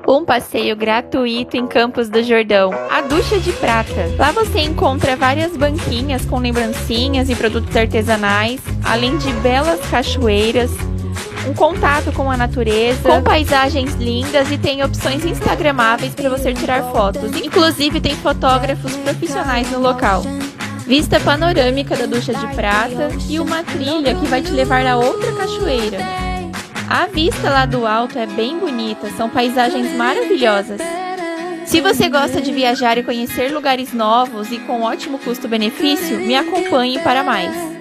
Um passeio gratuito em Campos do Jordão, a Ducha de Prata. Lá você encontra várias banquinhas com lembrancinhas e produtos artesanais, além de belas cachoeiras, um contato com a natureza, com paisagens lindas e tem opções instagramáveis para você tirar fotos. Inclusive tem fotógrafos profissionais no local. Vista panorâmica da Ducha de Prata e uma trilha que vai te levar a outra cachoeira. A vista lá do alto é bem bonita, são paisagens maravilhosas. Se você gosta de viajar e conhecer lugares novos e com ótimo custo-benefício, me acompanhe para mais.